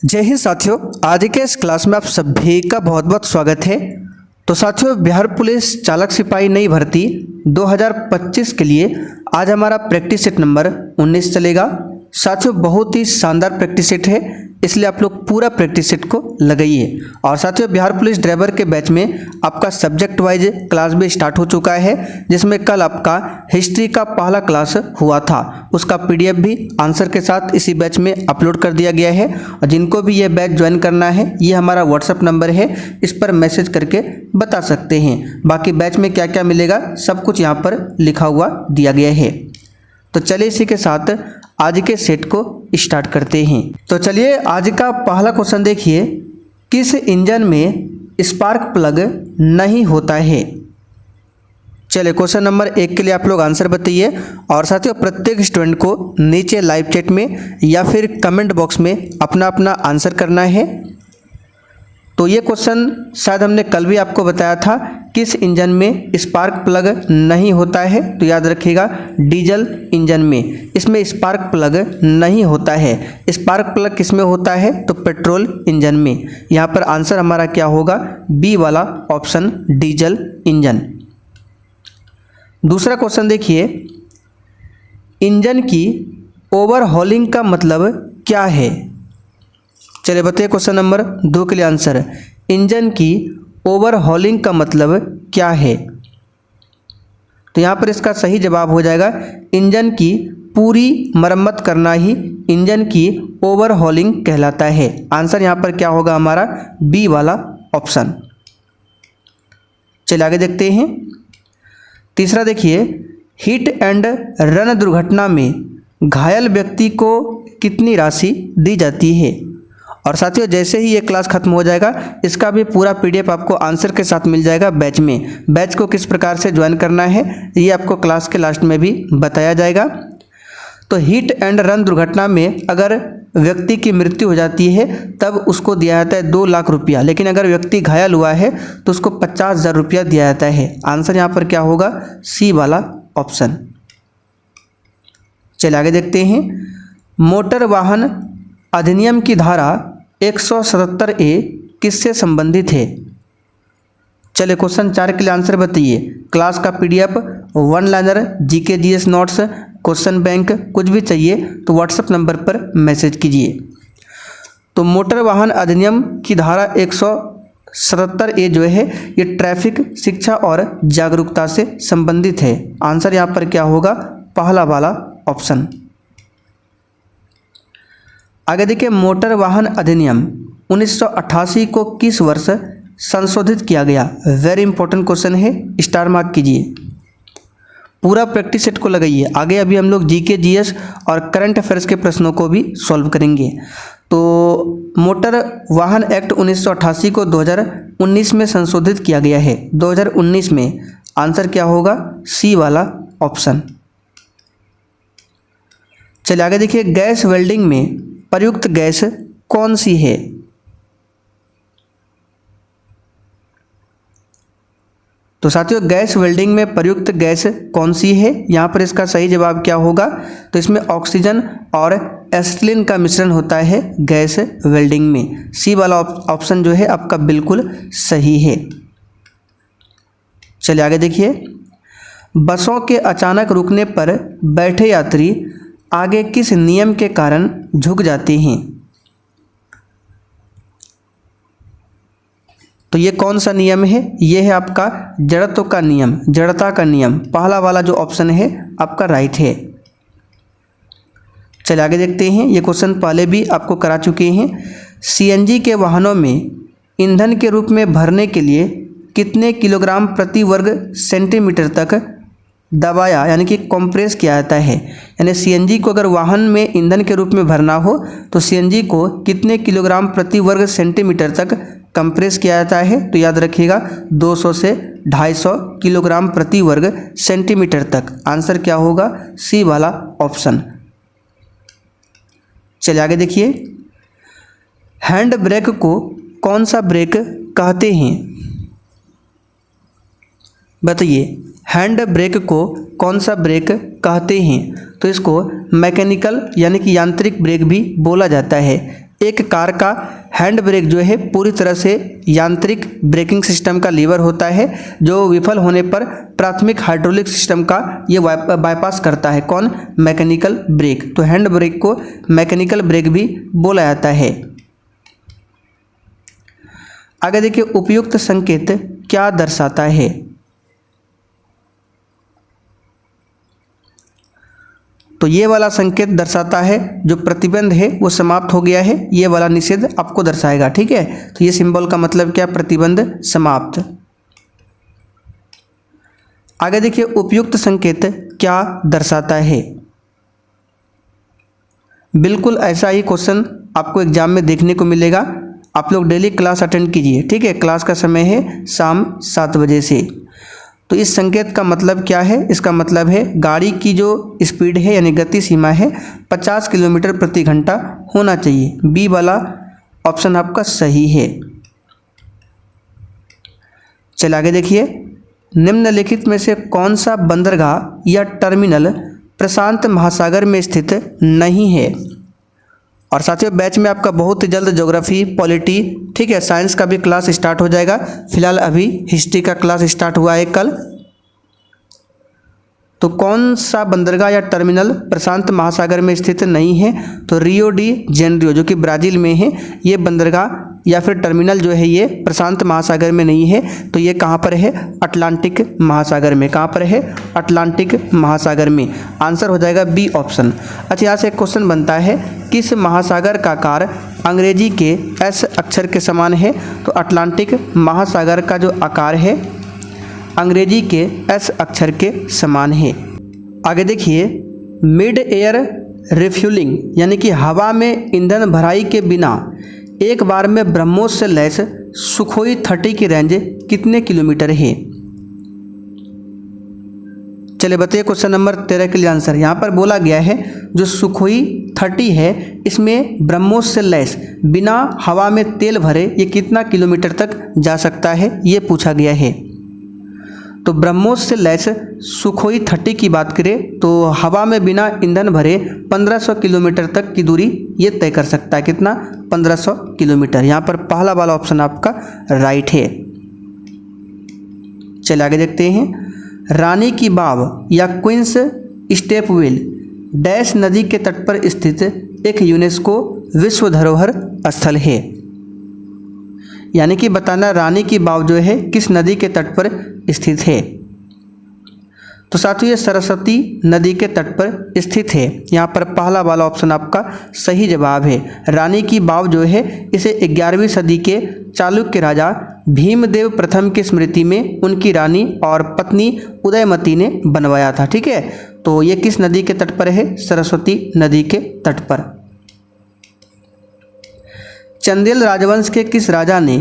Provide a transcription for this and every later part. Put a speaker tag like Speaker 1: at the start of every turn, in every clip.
Speaker 1: जय हिंद साथियों, आज के इस क्लास में आप सभी का बहुत बहुत स्वागत है। तो साथियों, बिहार पुलिस चालक सिपाही नई भर्ती 2025 के लिए आज हमारा प्रैक्टिस सेट नंबर 19 चलेगा। साथियों, बहुत ही शानदार प्रैक्टिस सेट है, इसलिए आप लोग पूरा प्रैक्टिस सेट को लगाइए। और साथियों, बिहार पुलिस ड्राइवर के बैच में आपका सब्जेक्ट वाइज क्लास भी स्टार्ट हो चुका है, जिसमें कल आपका हिस्ट्री का पहला क्लास हुआ था। उसका पीडीएफ भी आंसर के साथ इसी बैच में अपलोड कर दिया गया है। और जिनको भी ये बैच ज्वाइन करना है, ये हमारा व्हाट्सअप नंबर है, इस पर मैसेज करके बता सकते हैं। बाकी बैच में क्या क्या मिलेगा सब कुछ यहाँ पर लिखा हुआ दिया गया है। तो चलिए इसी के साथ आज के सेट को स्टार्ट करते हैं। तो चलिए आज का पहला क्वेश्चन देखिए, किस इंजन में स्पार्क प्लग नहीं होता है। चलिए क्वेश्चन नंबर 1 के लिए आप लोग आंसर बताइए। और साथियों, प्रत्येक स्टूडेंट को नीचे लाइव चैट में या फिर कमेंट बॉक्स में अपना अपना आंसर करना है। तो ये क्वेश्चन शायद हमने कल भी आपको बताया था, किस इंजन में स्पार्क प्लग नहीं होता है। तो याद रखिएगा, डीजल इंजन में इसमें स्पार्क प्लग नहीं होता है। स्पार्क प्लग किस में होता है? तो पेट्रोल इंजन में। यहाँ पर आंसर हमारा क्या होगा? बी वाला ऑप्शन, डीजल इंजन। दूसरा क्वेश्चन देखिए, इंजन की ओवरहॉलिंग का मतलब क्या है। चलिए बताइए क्वेश्चन नंबर 2 के लिए आंसर, इंजन की ओवरहॉलिंग का मतलब क्या है। तो यहाँ पर इसका सही जवाब हो जाएगा, इंजन की पूरी मरम्मत करना ही इंजन की ओवरहॉलिंग कहलाता है। आंसर यहाँ पर क्या होगा हमारा? बी वाला ऑप्शन। चलिए आगे देखते हैं। तीसरा देखिए, हिट एंड रन दुर्घटना में घायल व्यक्ति को कितनी राशि दी जाती है। और साथियों, जैसे ही ये क्लास खत्म हो जाएगा, इसका भी पूरा पीडीएफ आपको आंसर के साथ मिल जाएगा बैच में। बैच को किस प्रकार से ज्वाइन करना है ये आपको क्लास के लास्ट में भी बताया जाएगा। तो हिट एंड रन दुर्घटना में अगर व्यक्ति की मृत्यु हो जाती है तब उसको दिया जाता है 2 लाख रुपया, लेकिन अगर व्यक्ति घायल हुआ है तो उसको 50,000 रुपया दिया जाता है। आंसर यहाँ पर क्या होगा? सी वाला ऑप्शन। चलिए आगे देखते हैं। मोटर वाहन अधिनियम की धारा 177A किससे संबंधित है। चलिए क्वेश्चन 4 के लिए आंसर बताइए। क्लास का PDF, 1 liner, GK GS notes, question bank, कुछ भी चाहिए तो व्हाट्सएप नंबर पर मैसेज कीजिए। तो मोटर वाहन अधिनियम की धारा 177A जो है ये ट्रैफिक शिक्षा और जागरूकता से संबंधित है। आंसर यहाँ पर क्या होगा? पहला वाला ऑप्शन। आगे देखिए, मोटर वाहन अधिनियम 1988 को किस वर्ष संशोधित किया गया। वेरी इंपॉर्टेंट क्वेश्चन है, स्टार मार्क कीजिए। पूरा प्रैक्टिस सेट को लगाइए। आगे अभी हम लोग जीके जीएस और करंट अफेयर्स के प्रश्नों को भी सॉल्व करेंगे। तो मोटर वाहन एक्ट 1988 को 2019 में संशोधित किया गया है। 2019 में आंसर क्या होगा? सी वाला ऑप्शन। चलिए आगे देखिए, गैस वेल्डिंग में प्रयुक्त गैस कौन सी है। तो साथियों, गैस वेल्डिंग में प्रयुक्त गैस कौन सी है? यहाँ पर इसका सही जवाब क्या होगा? तो इसमें ऑक्सीजन और एसिटिलीन का मिश्रण होता है गैस वेल्डिंग में। सी वाला ऑप्शन जो है आपका बिल्कुल सही है। चलिए आगे देखिए, बसों के अचानक रुकने पर बैठे यात्री आगे किस नियम के कारण झुक जाते हैं। तो ये कौन सा नियम है? ये है आपका जड़त्व का नियम, जड़ता का नियम। पहला वाला जो ऑप्शन है आपका राइट है। चलिए आगे देखते हैं। ये क्वेश्चन पहले भी आपको करा चुके हैं। सीएनजी के वाहनों में ईंधन के रूप में भरने के लिए कितने किलोग्राम प्रति वर्ग सेंटीमीटर तक दबाया यानी कि कंप्रेस किया जाता है। यानी सीएनजी को अगर वाहन में ईंधन के रूप में भरना हो तो सीएनजी को कितने किलोग्राम प्रति वर्ग सेंटीमीटर तक कंप्रेस किया जाता है। तो याद रखिएगा, 200 से 250 किलोग्राम प्रति वर्ग सेंटीमीटर तक। आंसर क्या होगा? सी वाला ऑप्शन। चलिए आगे देखिए, हैंड ब्रेक को कौन सा ब्रेक कहते हैं। बताइए, हैंड ब्रेक को कौन सा ब्रेक कहते हैं। तो इसको मैकेनिकल यानी कि यांत्रिक ब्रेक भी बोला जाता है। एक कार का हैंड ब्रेक जो है पूरी तरह से यांत्रिक ब्रेकिंग सिस्टम का लीवर होता है जो विफल होने पर प्राथमिक हाइड्रोलिक सिस्टम का ये बाईपास करता है। कौन? Mechanical break. तो हैंड ब्रेक को मैकेनिकल ब्रेक भी बोला जाता है। आगे देखिए, उपयुक्त संकेत क्या दर्शाता है? तो ये वाला संकेत दर्शाता है जो प्रतिबंध है वो समाप्त हो गया है, ये वाला निषेध आपको दर्शाएगा। ठीक है, तो ये सिंबल का मतलब क्या? प्रतिबंध समाप्त। आगे देखिए, उपयुक्त संकेत क्या दर्शाता है? बिल्कुल ऐसा ही क्वेश्चन आपको एग्जाम में देखने को मिलेगा। आप लोग डेली क्लास अटेंड कीजिए। ठीक है, क्लास का समय है शाम 7 बजे से। तो इस संकेत का मतलब क्या है? इसका मतलब है गाड़ी की जो स्पीड है यानी गति सीमा है 50 किलोमीटर प्रति घंटा होना चाहिए। बी वाला ऑप्शन आपका सही है। चलिए आगे देखिए, निम्नलिखित में से कौन सा बंदरगाह या टर्मिनल प्रशांत महासागर में स्थित नहीं है? और साथियों, बैच में आपका बहुत ही जल्द ज्योग्राफी, पॉलिटी, ठीक है, साइंस का भी क्लास स्टार्ट हो जाएगा। फिलहाल अभी हिस्ट्री का क्लास स्टार्ट हुआ है कल। तो कौन सा बंदरगाह या टर्मिनल प्रशांत महासागर में स्थित नहीं है? तो रियो डी जेनेरियो जो कि ब्राज़ील में है, ये बंदरगाह या फिर टर्मिनल जो है ये प्रशांत महासागर में नहीं है। तो ये कहाँ पर है? अटलांटिक महासागर में। कहाँ पर है? अटलांटिक महासागर में। आंसर हो जाएगा बी ऑप्शन। अच्छा, यहाँ से एक क्वेश्चन बनता है, किस महासागर का आकार अंग्रेजी के एस अक्षर के समान है? तो अटलांटिक महासागर का जो आकार है अंग्रेजी के एस अक्षर के समान है। आगे देखिए, मिड एयर रिफ्यूलिंग यानी कि हवा में ईंधन भराई के बिना एक बार में ब्रह्मोस से लैस सुखोई 30 की रेंज कितने किलोमीटर है? चलिए बताइए, क्वेश्चन नंबर 13 के लिए आंसर। यहाँ पर बोला गया है जो सुखोई 30 है इसमें ब्रह्मोस से लैस बिना हवा में तेल भरे ये कितना किलोमीटर तक जा सकता है, ये पूछा गया है। तो ब्रह्मोस से लैस सुखोई 30 की बात करें तो हवा में बिना ईंधन भरे 1500 किलोमीटर तक की दूरी ये तय कर सकता है। कितना? 1500 किलोमीटर। यहाँ पर पहला वाला ऑप्शन आपका राइट है। चलिए आगे देखते हैं, रानी की बाव या क्वींस स्टेप वेल डैश नदी के तट पर स्थित एक यूनेस्को विश्व धरोहर स्थल है। यानी कि बताना रानी की बाव जो है किस नदी के तट पर स्थित है? तो साथियों, ये सरस्वती नदी के तट पर स्थित है। यहाँ पर पहला वाला ऑप्शन आपका सही जवाब है। रानी की बाव जो है इसे 11वीं सदी के चालुक्य राजा भीमदेव प्रथम की स्मृति में उनकी रानी और पत्नी उदयमती ने बनवाया था। ठीक है, तो ये किस नदी के तट पर है? सरस्वती नदी के तट पर। चंदेल राजवंश के किस राजा ने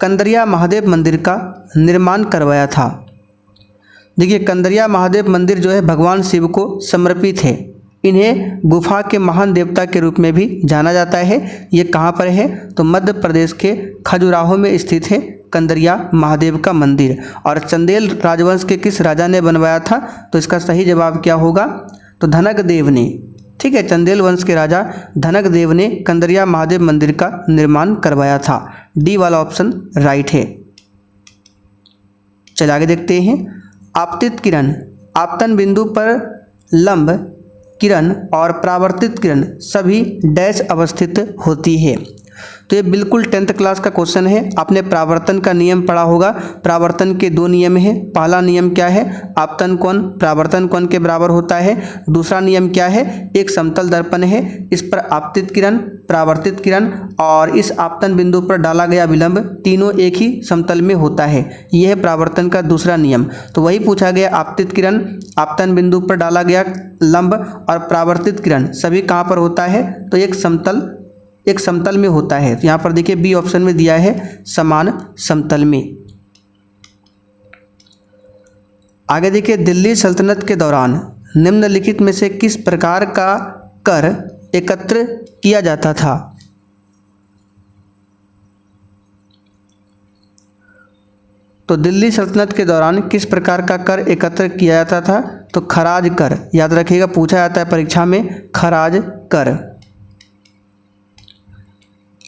Speaker 1: कंदरिया महादेव मंदिर का निर्माण करवाया था? देखिए, कंदरिया महादेव मंदिर जो है भगवान शिव को समर्पित है। इन्हें गुफा के महान देवता के रूप में भी जाना जाता है। ये कहाँ पर है? तो मध्य प्रदेश के खजुराहो में स्थित है कंदरिया महादेव का मंदिर। और चंदेल राजवंश के किस राजा ने बनवाया था? तो इसका सही जवाब क्या होगा? तो धनक देव ने। ठीक है, चंदेल वंश के राजा धनक देव ने कंदरिया महादेव मंदिर का निर्माण करवाया था। डी वाला ऑप्शन राइट है। चलिए आगे देखते हैं, आपतित किरण आपतन बिंदु पर लंब किरण और परावर्तित किरण सभी डैश अवस्थित होती है। तो ये बिल्कुल 10th क्लास का क्वेश्चन है। आपने परावर्तन का नियम पढ़ा होगा। परावर्तन के 2 नियम हैं। पहला नियम क्या है? आपतन कोण परावर्तन कोण के बराबर होता है। दूसरा नियम क्या है? एक समतल दर्पण है, इस पर आपतित किरण, परावर्तित किरण और इस आपतन बिंदु पर डाला गया विलंब तीनों एक ही समतल में होता है। यह है परावर्तन का दूसरा नियम। तो वही पूछा गया, आपतित किरण आपतन बिंदु पर डाला गया लंब और परावर्तित किरण सभी कहाँ पर होता है? तो एक समतल में होता है। तो यहाँ पर देखिए बी ऑप्शन में दिया है समान समतल में। आगे देखिए, दिल्ली सल्तनत के दौरान निम्नलिखित में से किस प्रकार का कर एकत्र किया जाता था? तो दिल्ली सल्तनत के दौरान किस प्रकार का कर एकत्र किया जाता था? तो खराज कर। याद रखिएगा, पूछा जाता है परीक्षा में, खराज कर।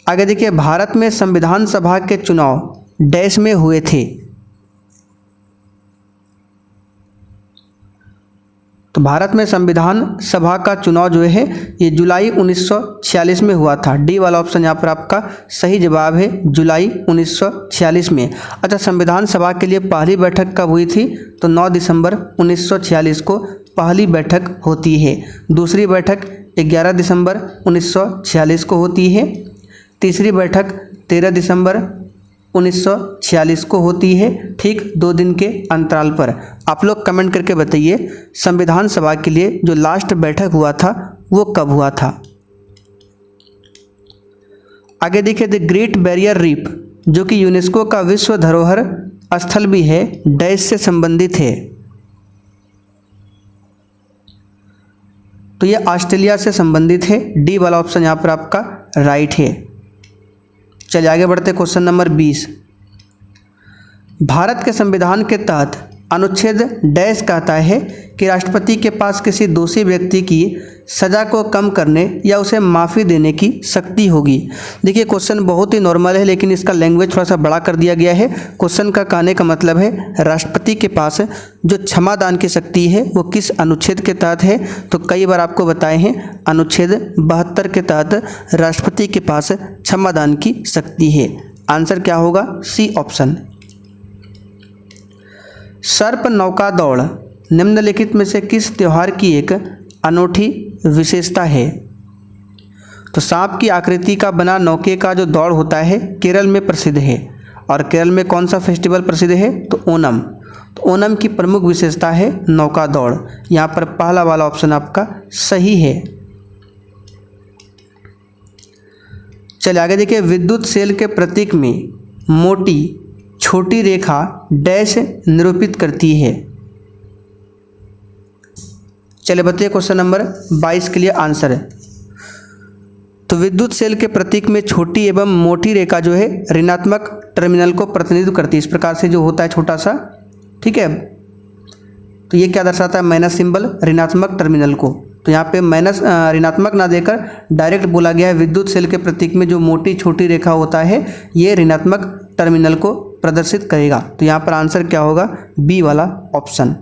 Speaker 1: आगे देखिए, भारत में संविधान सभा के चुनाव डैश में हुए थे। तो भारत में संविधान सभा का चुनाव जो है ये जुलाई 1946 में हुआ था। डी वाला ऑप्शन यहाँ पर आपका सही जवाब है, जुलाई 1946 में। अच्छा, संविधान सभा के लिए पहली बैठक कब हुई थी? तो 9 दिसंबर 1946 को पहली बैठक होती है। दूसरी बैठक 11 दिसंबर 1946 को होती है। तीसरी बैठक 13 दिसंबर 1946 को होती है, ठीक 2 दिन के अंतराल पर। आप लोग कमेंट करके बताइए संविधान सभा के लिए जो लास्ट बैठक हुआ था वो कब हुआ था। आगे देखिए, द ग्रेट बैरियर रीफ जो कि यूनेस्को का विश्व धरोहर स्थल भी है, डैश से संबंधित है। तो ये ऑस्ट्रेलिया से संबंधित है। डी वाला ऑप्शन यहाँ पर आपका राइट है। चलिए आगे बढ़ते, क्वेश्चन नंबर 20। भारत के संविधान के तहत अनुच्छेद डैश कहता है कि राष्ट्रपति के पास किसी दोषी व्यक्ति की सज़ा को कम करने या उसे माफ़ी देने की शक्ति होगी। देखिए, क्वेश्चन बहुत ही नॉर्मल है, लेकिन इसका लैंग्वेज थोड़ा सा बड़ा कर दिया गया है। क्वेश्चन का कहने का मतलब है राष्ट्रपति के पास जो क्षमादान की शक्ति है वो किस अनुच्छेद के तहत है। तो कई बार आपको बताए हैं अनुच्छेद 72 के तहत राष्ट्रपति के पास क्षमादान की शक्ति है। आंसर क्या होगा? C option. सर्प नौका दौड़ निम्नलिखित में से किस त्योहार की एक अनूठी विशेषता है? तो सांप की आकृति का बना नौके का जो दौड़ होता है केरल में प्रसिद्ध है। और केरल में कौन सा फेस्टिवल प्रसिद्ध है? तो ओणम। तो ओणम की प्रमुख विशेषता है नौका दौड़। यहाँ पर पहला वाला ऑप्शन आपका सही है। चलिए आगे देखिए, विद्युत सेल के प्रतीक में मोटी छोटी रेखा डैश निरूपित करती है। चलिए बताइए क्वेश्चन नंबर 22 के लिए आंसर है। तो विद्युत सेल के प्रतीक में छोटी एवं मोटी रेखा जो है ऋणात्मक टर्मिनल को प्रतिनिधित्व करती है। इस प्रकार से जो होता है छोटा सा, ठीक है। तो ये क्या दर्शाता है? माइनस सिंबल, ऋणात्मक टर्मिनल को। तो यहाँ पे माइनस ऋणात्मक ना देकर डायरेक्ट बोला गया है विद्युत सेल के प्रतीक में जो मोटी छोटी रेखा होता है ये ऋणात्मक टर्मिनल को प्रदर्शित करेगा। तो यहाँ पर आंसर क्या होगा? बी वाला ऑप्शन।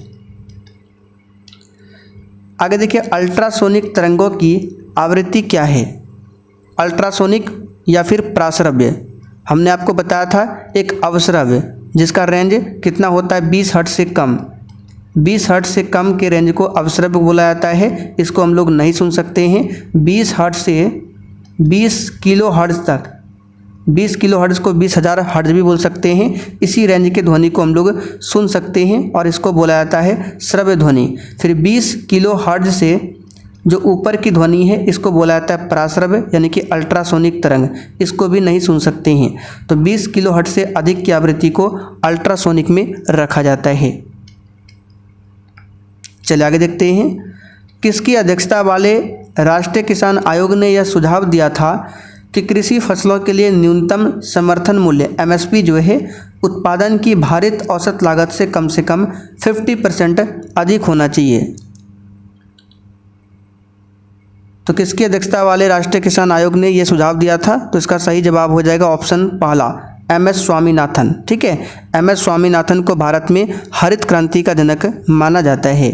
Speaker 1: आगे देखिए, अल्ट्रासोनिक तरंगों की आवृत्ति क्या है? अल्ट्रासोनिक या फिर प्राश्रव्य। हमने आपको बताया था एक अवश्रव्य जिसका रेंज कितना होता है? 20 हर्ट्ज से कम। 20 हर्ट्ज से कम के रेंज को अवश्रव्य बोला जाता है। इसको हम लोग नहीं सुन सकते हैं। 20 हर्ट्ज से 20 किलो हर्ट्ज तक, 20 किलो हर्ट्ज को 20,000 हर्ट्ज भी बोल सकते हैं। इसी रेंज के ध्वनि को हम लोग सुन सकते हैं और इसको बोला जाता है श्रव्य ध्वनि। फिर 20 किलो हर्ट्ज से जो ऊपर की ध्वनि है इसको बोला जाता है प्राश्रव्य यानी कि अल्ट्रासोनिक तरंग। इसको भी नहीं सुन सकते हैं। तो 20 किलो हर्ट्ज से अधिक की आवृत्ति को अल्ट्रासोनिक में रखा जाता है। चलिए आगे देखते हैं, किसकी अध्यक्षता वाले राष्ट्रीय किसान आयोग ने यह सुझाव दिया था कि कृषि फसलों के लिए न्यूनतम समर्थन मूल्य एमएसपी जो है उत्पादन की भारित औसत लागत से कम 50% अधिक होना चाहिए। तो किसकी अध्यक्षता वाले राष्ट्रीय किसान आयोग ने यह सुझाव दिया था? तो इसका सही जवाब हो जाएगा ऑप्शन पहला, एमएस स्वामीनाथन। ठीक है, एमएस स्वामीनाथन को भारत में हरित क्रांति का जनक माना जाता है।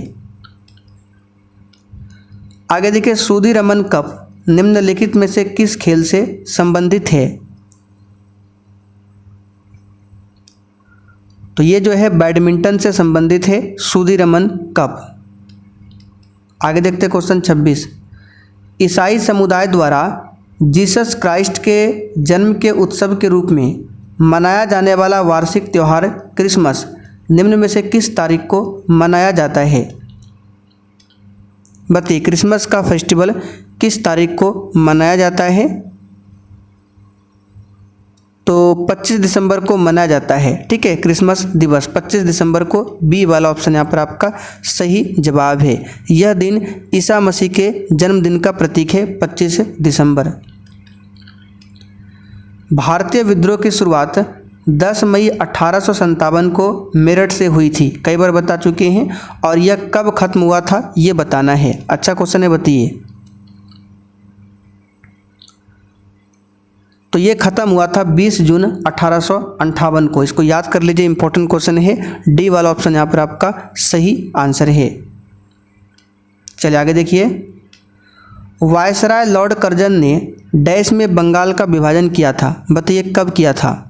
Speaker 1: आगे देखिए, सुधीरमन कप निम्नलिखित में से किस खेल से संबंधित है? तो ये जो है बैडमिंटन से संबंधित है, सुधीरमन कप। आगे देखते क्वेश्चन 26। ईसाई समुदाय द्वारा जीसस क्राइस्ट के जन्म के उत्सव के रूप में मनाया जाने वाला वार्षिक त्यौहार क्रिसमस निम्न में से किस तारीख को मनाया जाता है? बताइए, क्रिसमस का फेस्टिवल किस तारीख को मनाया जाता है? तो 25 दिसंबर को मनाया जाता है। ठीक है, क्रिसमस दिवस 25 दिसंबर को। बी वाला ऑप्शन यहाँ पर आपका सही जवाब है। यह दिन ईसा मसीह के जन्मदिन का प्रतीक है, 25 दिसंबर। भारतीय विद्रोह की शुरुआत 10 मई 1857 को मेरठ से हुई थी। कई बार बता चुके हैं। और यह कब खत्म हुआ था ये बताना है। अच्छा क्वेश्चन है, बताइए। तो ये ख़त्म हुआ था 20 जून 1858 को। इसको याद कर लीजिए, इंपॉर्टेंट क्वेश्चन है। डी वाला ऑप्शन यहाँ पर आपका सही आंसर है। चलिए आगे देखिए, वायसराय लॉर्ड कर्जन ने डैश में बंगाल का विभाजन किया था, बताइए कब किया था।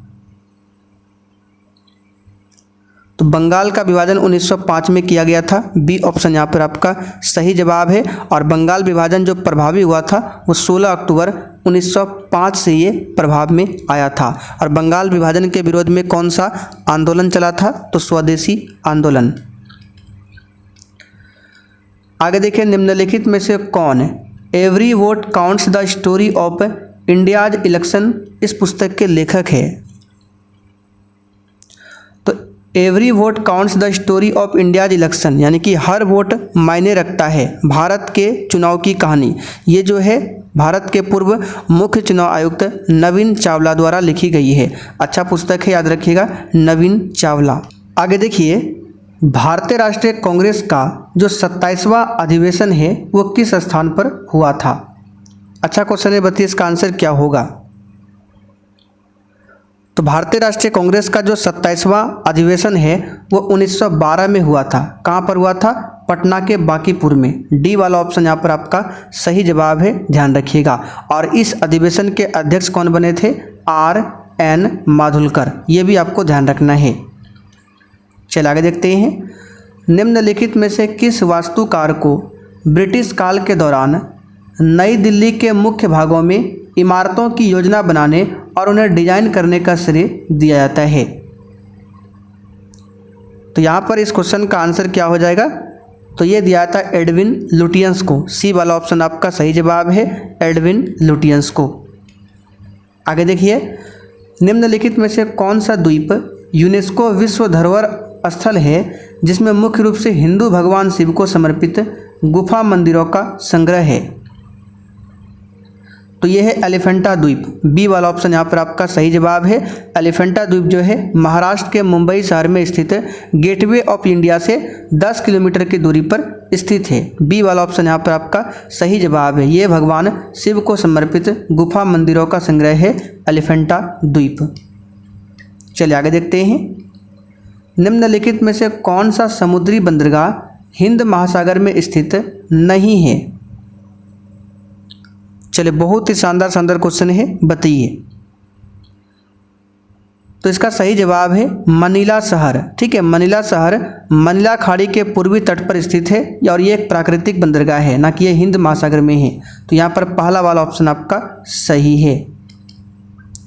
Speaker 1: तो बंगाल का विभाजन 1905 में किया गया था। बी ऑप्शन यहाँ पर आपका सही जवाब है। और बंगाल विभाजन जो प्रभावी हुआ था वो 16 अक्टूबर 1905 से ये प्रभाव में आया था। और बंगाल विभाजन के विरोध में कौन सा आंदोलन चला था, तो स्वदेशी आंदोलन। आगे देखिए, निम्नलिखित में से कौन every vote counts the story of India's election इस पुस्तक के लेखक है। तो every vote counts the story of India's election यानी कि हर वोट मायने रखता है, भारत के चुनाव की कहानी, ये जो है भारत के पूर्व मुख्य चुनाव आयुक्त नवीन चावला द्वारा लिखी गई है। अच्छा पुस्तक है, याद रखिएगा, नवीन चावला। आगे देखिए, भारतीय राष्ट्रीय कांग्रेस का जो 27वां अधिवेशन है वो किस स्थान पर हुआ था। अच्छा क्वेश्चन है, बताइए इसका आंसर क्या होगा। तो भारतीय राष्ट्रीय कांग्रेस का जो 27वां अधिवेशन है वो 1912 में हुआ था। कहाँ पर हुआ था, पटना के बांकीपुर में। डी वाला ऑप्शन यहाँ पर आपका सही जवाब है, ध्यान रखिएगा। और इस अधिवेशन के अध्यक्ष कौन बने थे, R.N. माधुलकर, ये भी आपको ध्यान रखना है। चलिए आगे देखते हैं, निम्नलिखित में से किस वास्तुकार को ब्रिटिश काल के दौरान नई दिल्ली के मुख्य भागों में इमारतों की योजना बनाने और उन्हें डिजाइन करने का श्रेय दिया जाता है। तो यहाँ पर इस क्वेश्चन का आंसर क्या हो जाएगा, तो ये दिया था एडविन लुटियंस को। सी वाला ऑप्शन आपका सही जवाब है, एडविन लुटियंस को। आगे देखिए, निम्नलिखित में से कौन सा द्वीप यूनेस्को विश्व धरोहर स्थल है जिसमें मुख्य रूप से हिंदू भगवान शिव को समर्पित गुफा मंदिरों का संग्रह है। तो यह है एलिफेंटा द्वीप। बी वाला ऑप्शन यहाँ पर आपका सही जवाब है। एलिफेंटा द्वीप जो है महाराष्ट्र के मुंबई शहर में स्थित गेटवे ऑफ इंडिया से 10 किलोमीटर की दूरी पर स्थित है। बी वाला ऑप्शन यहाँ पर आपका सही जवाब है। ये भगवान शिव को समर्पित गुफा मंदिरों का संग्रह है, एलिफेंटा द्वीप। चलिए आगे देखते हैं, निम्नलिखित में से कौन सा समुद्री बंदरगाह हिंद महासागर में स्थित नहीं है। चलिए, बहुत ही शानदार क्वेश्चन है, बताइए। तो इसका सही जवाब है मनीला शहर। ठीक है, मनीला शहर मनीला खाड़ी के पूर्वी तट पर स्थित है और ये एक प्राकृतिक बंदरगाह है, ना कि ये हिंद महासागर में है। तो यहाँ पर पहला वाला ऑप्शन आपका सही है।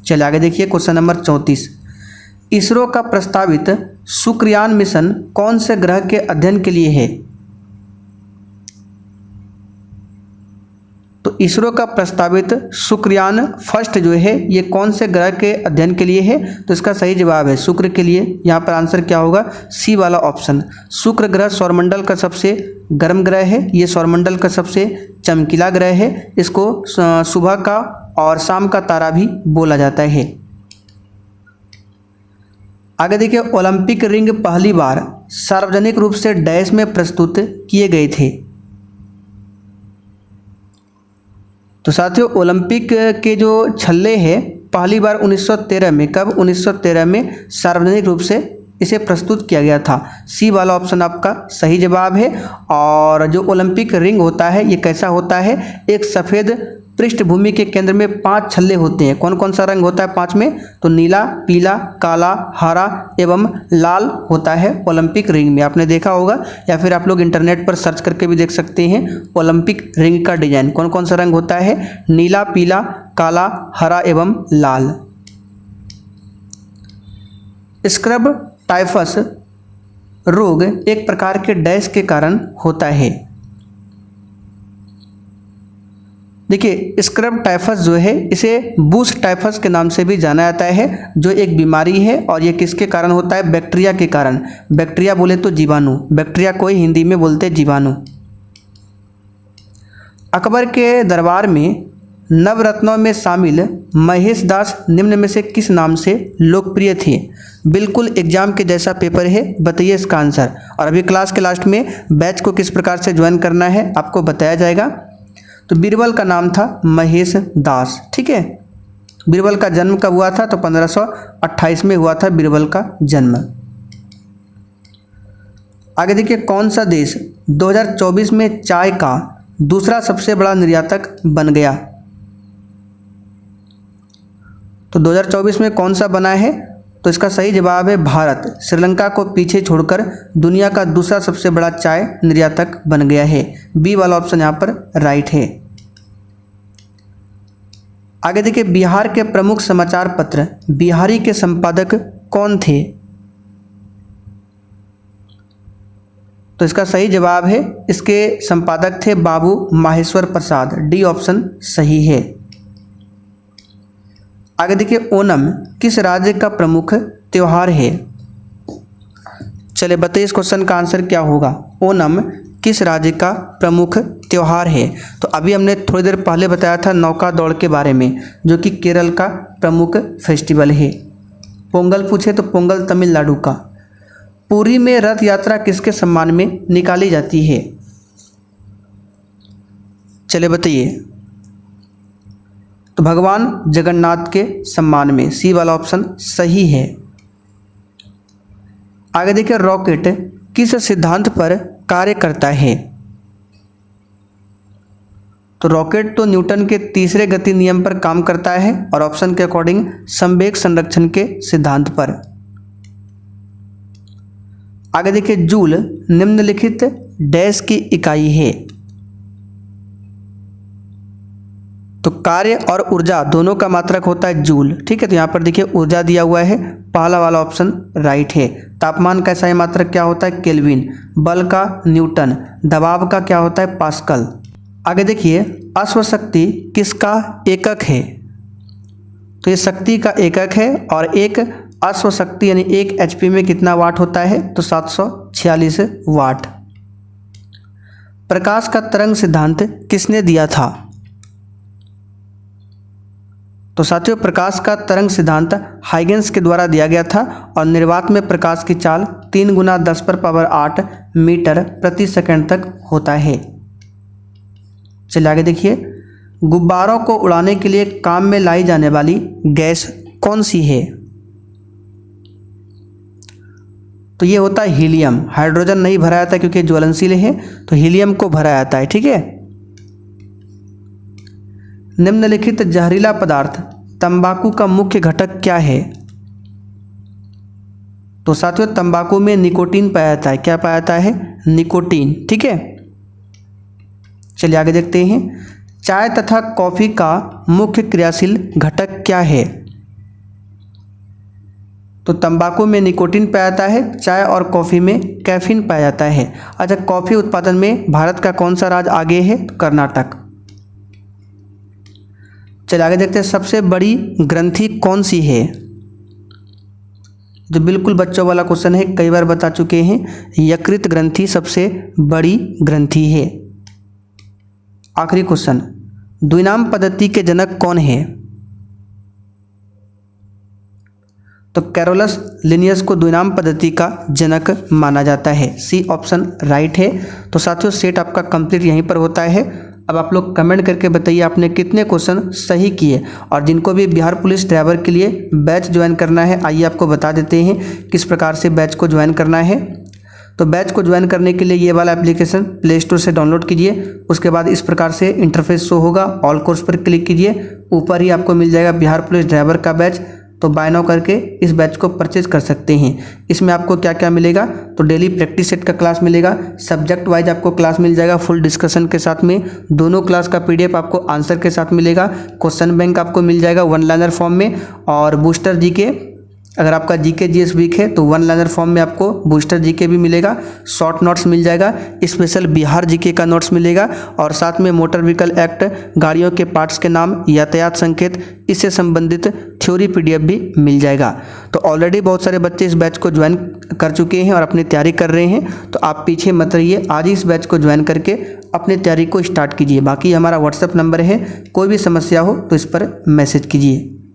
Speaker 1: चलिए आगे देखिए, क्वेश्चन नंबर 34, इसरो का प्रस्तावित शुक्रयान मिशन कौन से ग्रह के अध्ययन के लिए है। तो इसरो का प्रस्तावित शुक्रयान फर्स्ट जो है ये कौन से ग्रह के अध्ययन के लिए है, तो इसका सही जवाब है शुक्र के लिए। यहाँ पर आंसर क्या होगा, सी वाला ऑप्शन। शुक्र ग्रह सौरमंडल का सबसे गर्म ग्रह है, ये सौरमंडल का सबसे चमकीला ग्रह है। इसको सुबह का और शाम का तारा भी बोला जाता है। आगे देखिए, ओलंपिक रिंग पहली बार सार्वजनिक रूप से डैश में प्रस्तुत किए गए थे। तो साथियों, ओलंपिक के जो छल्ले हैं पहली बार 1913 में, कब, 1913 में सार्वजनिक रूप से इसे प्रस्तुत किया गया था। सी वाला ऑप्शन आपका सही जवाब है। और जो ओलंपिक रिंग होता है ये कैसा होता है, एक सफ़ेद पृष्ठभूमि के केंद्र में 5 छल्ले होते हैं। कौन कौन सा रंग होता है 5 में, तो नीला, पीला, काला, हरा एवं लाल होता है ओलंपिक रिंग में। आपने देखा होगा या फिर आप लोग इंटरनेट पर सर्च करके भी देख सकते हैं। ओलंपिक रिंग का डिजाइन कौन कौन सा रंग होता है, नीला, पीला, काला, हरा एवं लाल। स्क्रब टाइफस रोग एक प्रकार के डैश के कारण होता है। देखिए, स्क्रब टाइफस जो है इसे बूश टाइफस के नाम से भी जाना जाता है, जो एक बीमारी है और ये किसके कारण होता है, बैक्टीरिया के कारण। बैक्टीरिया बोले तो जीवाणु, बैक्टीरिया को ही हिंदी में बोलते हैं जीवाणु। अकबर के दरबार में नवरत्नों में शामिल महेश दास निम्न में से किस नाम से लोकप्रिय थे। बिल्कुल एग्जाम के जैसा पेपर है, बताइए इसका आंसर। और अभी क्लास के लास्ट में बैच को किस प्रकार से ज्वाइन करना है आपको बताया जाएगा। तो बीरबल का नाम था महेश दास। ठीक है, बीरबल का जन्म कब हुआ था? तो 1528 में हुआ था बीरबल का जन्म। आगे देखिए, कौन सा देश 2024 में चाय का दूसरा सबसे बड़ा निर्यातक बन गया? तो 2024 में कौन सा बना है? तो इसका सही जवाब है भारत। श्रीलंका को पीछे छोड़कर दुनिया का दूसरा सबसे बड़ा चाय निर्यातक बन गया है। बी वाला ऑप्शन यहाँ पर राइट है। आगे देखिए, बिहार के प्रमुख समाचार पत्र बिहारी के संपादक कौन थे? तो इसका सही जवाब है, इसके संपादक थे बाबू माहेश्वर प्रसाद। डी ऑप्शन सही है। आगे देखिए, ओणम किस राज्य का प्रमुख त्योहार है? चलिए बताइए इस क्वेश्चन का आंसर क्या होगा। ओणम किस राज्य का प्रमुख त्योहार है? तो अभी हमने थोड़ी देर पहले बताया था नौका दौड़ के बारे में, जो कि केरल का प्रमुख फेस्टिवल है। पोंगल पूछे तो पोंगल तमिलनाडु का। पुरी में रथ यात्रा किसके सम्मान में निकाली जाती है? चलिए बताइए। तो भगवान जगन्नाथ के सम्मान में। सी वाला ऑप्शन सही है। आगे देखिए, रॉकेट किस सिद्धांत पर कार्य करता है? तो रॉकेट तो न्यूटन के तीसरे गति नियम पर काम करता है और ऑप्शन के अकॉर्डिंग संवेग संरक्षण के सिद्धांत पर। आगे देखिए, जूल निम्नलिखित डैश की इकाई है? तो कार्य और ऊर्जा दोनों का मात्रक होता है जूल। ठीक है, तो यहाँ पर देखिए ऊर्जा दिया हुआ है, पहला वाला ऑप्शन राइट है। तापमान का सही मात्रक क्या होता है? केल्विन। बल का न्यूटन। दबाव का क्या होता है? पास्कल। आगे देखिए, अश्वशक्ति किसका एकक है? तो ये शक्ति का एकक है और एक अश्वशक्ति यानी 1 HP में कितना वाट होता है? तो 746 वाट। प्रकाश का तरंग सिद्धांत किसने दिया था? तो साथियों, प्रकाश का तरंग सिद्धांत हाइगेंस के द्वारा दिया गया था और निर्वात में प्रकाश की चाल 3 × 10⁸ मीटर प्रति सेकंड तक होता है। चलिए आगे देखिए, गुब्बारों को उड़ाने के लिए काम में लाई जाने वाली गैस कौन सी है? तो ये होता है हीलियम। हाइड्रोजन नहीं भरा जाता क्योंकि ज्वलनशील है, तो हीलियम को भरा जाता है। ठीक है। निम्नलिखित जहरीला पदार्थ तंबाकू का मुख्य घटक क्या है? तो साथियों, तंबाकू में निकोटीन पाया जाता है। क्या पाया जाता है? निकोटीन। ठीक है। चलिए आगे देखते हैं, चाय तथा कॉफी का मुख्य क्रियाशील घटक क्या है? तो तंबाकू में निकोटीन पाया जाता है, चाय और कॉफ़ी में कैफीन पाया जाता है। अच्छा, कॉफ़ी उत्पादन में भारत का कौन सा राज्य आगे है? तो कर्नाटक। चलिए आगे देखते हैं, सबसे बड़ी ग्रंथि कौन सी है? जो बिल्कुल बच्चों वाला क्वेश्चन है, कई बार बता चुके हैं। यकृत ग्रंथि सबसे बड़ी ग्रंथि है। आखिरी क्वेश्चन, द्विनाम पद्धति के जनक कौन है? तो कैरोलस लिनियस को द्विनाम पद्धति का जनक माना जाता है। सी ऑप्शन राइट है। तो साथियों, सेट आपका कंप्लीट यहीं पर होता है। अब आप लोग कमेंट करके बताइए आपने कितने क्वेश्चन सही किए। और जिनको भी बिहार पुलिस ड्राइवर के लिए बैच ज्वाइन करना है, आइए आपको बता देते हैं किस प्रकार से बैच को ज्वाइन करना है। तो बैच को ज्वाइन करने के लिए ये वाला एप्लीकेशन प्ले स्टोर से डाउनलोड कीजिए। उसके बाद इस प्रकार से इंटरफेस शो होगा, ऑल कोर्स पर क्लिक कीजिए। ऊपर ही आपको मिल जाएगा बिहार पुलिस ड्राइवर का बैच। तो बाय नाउ करके इस बैच को परचेज कर सकते हैं। इसमें आपको क्या क्या मिलेगा? तो डेली प्रैक्टिस सेट का क्लास मिलेगा, सब्जेक्ट वाइज आपको क्लास मिल जाएगा फुल डिस्कशन के साथ में। दोनों क्लास का PDF आपको आंसर के साथ मिलेगा। क्वेश्चन बैंक आपको मिल जाएगा 1 लाइनर फॉर्म में। और बूस्टर जीके, अगर आपका जीके जीएस वीक है तो 1 लाइनर फॉर्म में आपको बूस्टर जीके भी मिलेगा। शॉर्ट नोट्स मिल जाएगा, स्पेशल बिहार जीके का नोट्स मिलेगा। और साथ में मोटर व्हीकल एक्ट, गाड़ियों के पार्ट्स के नाम, यातायात संकेत, इससे संबंधित थ्योरी PDF भी मिल जाएगा। तो ऑलरेडी बहुत सारे बच्चे इस बैच को ज्वाइन कर चुके हैं और अपनी तैयारी कर रहे हैं। तो आप पीछे मत रहिए, आज ही इस बैच को ज्वाइन करके अपनी तैयारी को स्टार्ट कीजिए। बाकी हमारा WhatsApp नंबर है, कोई भी समस्या हो तो इस पर मैसेज कीजिए।